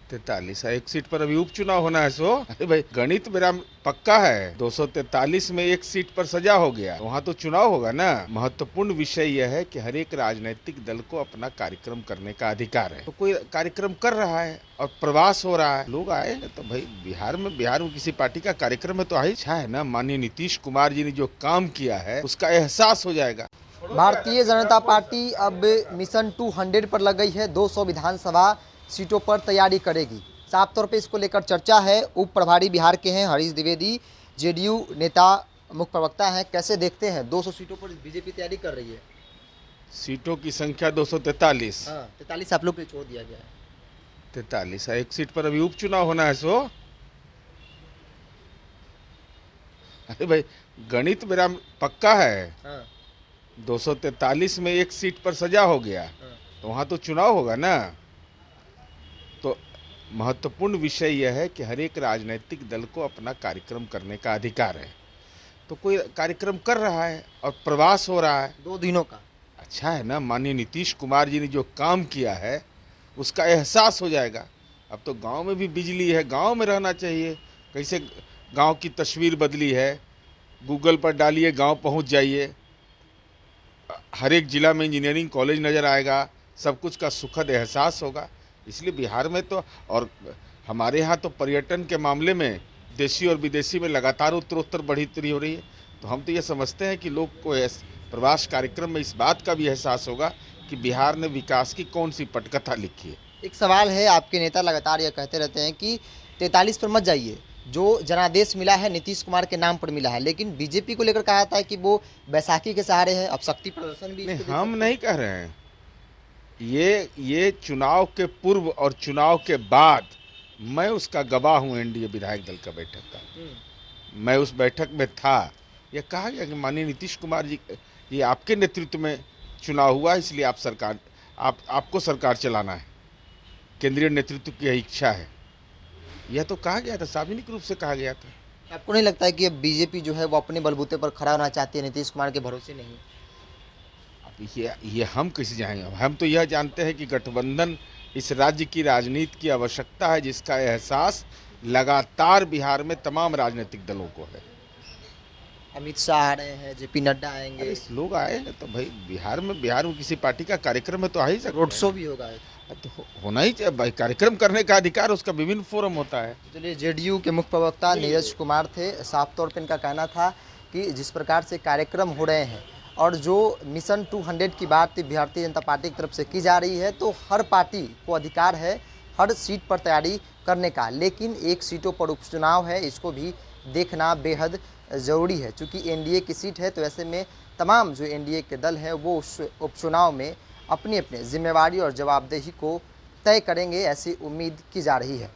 43 है, एक सीट पर अभी उपचुनाव होना है। सो अरे भाई, गणित मेरा पक्का है। 243 में एक सीट पर सजा हो गया, वहाँ तो चुनाव होगा ना। महत्वपूर्ण विषय यह है कि हर एक राजनीतिक दल को अपना कार्यक्रम करने का अधिकार है। तो कोई कार्यक्रम कर रहा है और प्रवास हो रहा है, लोग आए हैं तो भाई बिहार में किसी पार्टी का कार्यक्रम है तो अच्छा है ना। माननीय नीतीश कुमार जी ने जो काम किया है उसका एहसास हो जाएगा। भारतीय जनता पार्टी अब मिशन 200 पर लग गई है। 200 विधानसभा सीटों पर तैयारी करेगी। साफ तौर पे इसको लेकर चर्चा है। उप प्रभारी बिहार के हैं हरीश द्विवेदी, जेडीयू नेता, मुख्य प्रवक्ता हैं। कैसे देखते हैं 200 सीटों पर बीजेपी तैयारी कर रही है? सीटों की संख्या 243। 43 आप लोग के छोड़ दिया गया है। 43 है, एक सीट पर अभी उपचुनाव होना है। सो अरे भाई, गणित मेरा पक्का है। 243 में एक सीट पर सजा हो गया तो वहाँ तो चुनाव होगा ना। तो महत्वपूर्ण विषय यह है कि हर एक राजनीतिक दल को अपना कार्यक्रम करने का अधिकार है। तो कोई कार्यक्रम कर रहा है और प्रवास हो रहा है 2 दिनों का। अच्छा है ना। माननीय नीतीश कुमार जी ने जो काम किया है उसका एहसास हो जाएगा। अब तो गांव में भी बिजली है, गांव में रहना चाहिए। कैसे गांव की तस्वीर बदली है, गूगल पर डालिए, गांव पहुंच जाइए। हर एक जिला में इंजीनियरिंग कॉलेज नज़र आएगा, सब कुछ का सुखद एहसास होगा। इसलिए बिहार में तो, और हमारे यहाँ तो पर्यटन के मामले में देशी और विदेशी में लगातार उत्तरोत्तर बढ़ोतरी हो रही है। तो हम तो ये समझते हैं कि लोग को प्रवास कार्यक्रम में इस बात का भी एहसास होगा कि बिहार ने विकास की कौन सी पटकथा लिखी है। एक सवाल है, आपके नेता लगातार ये कहते रहते हैं कि 43 पर मत जाइए, जो जनादेश मिला है नीतीश कुमार के नाम पर मिला है। लेकिन बीजेपी को लेकर कहा था है कि वो बैसाखी के सहारे है, अब शक्ति प्रदर्शन भी। नहीं, हम नहीं कह रहे हैं। ये चुनाव के पूर्व और चुनाव के बाद मैं उसका गवाह हूँ। एनडीए विधायक दल का बैठक का मैं उस बैठक में था। यह कहा गया कि माननीय नीतीश कुमार जी, ये आपके नेतृत्व में चुनाव हुआ, इसलिए आपको सरकार चलाना है, केंद्रीय नेतृत्व की इच्छा है। यह तो कहा गया था, सार्वजनिक रूप से कहा गया था। आपको नहीं लगता है कि अब बीजेपी जो है वो अपने बलबूते पर खड़ा होना चाहती है, नीतीश कुमार के भरोसे नहीं? अब ये हम कैसे जाएंगे? हम तो यह जानते हैं कि गठबंधन इस राज्य की राजनीति की आवश्यकता है, जिसका एहसास लगातार बिहार में तमाम राजनीतिक दलों को है। अमित शाह आ रहे हैं, जेपी नड्डा आएंगे, लोग आए हैं तो भाई बिहार में किसी पार्टी का कार्यक्रम है तो आ ही सकते। रोड शो भी होगा तो होना ही चाहिए भाई। कार्यक्रम करने का अधिकार उसका विभिन्न फोरम होता है। चलिए, जेडीयू के मुख्य प्रवक्ता नीरज कुमार थे। साफ तौर पर इनका कहना था कि जिस प्रकार से कार्यक्रम हो रहे हैं और जो मिशन 200 की बात भारतीय जनता पार्टी की तरफ से की जा रही है, तो हर पार्टी को अधिकार है हर सीट पर तैयारी करने का। लेकिन एक सीटों पर उपचुनाव है, इसको भी देखना बेहद ज़रूरी है। चूँकि एनडीए की सीट है, तो ऐसे में तमाम जो एनडीए के दल हैं वो उस उपचुनाव में अपनी अपनी जिम्मेवारी और जवाबदेही को तय करेंगे, ऐसी उम्मीद की जा रही है।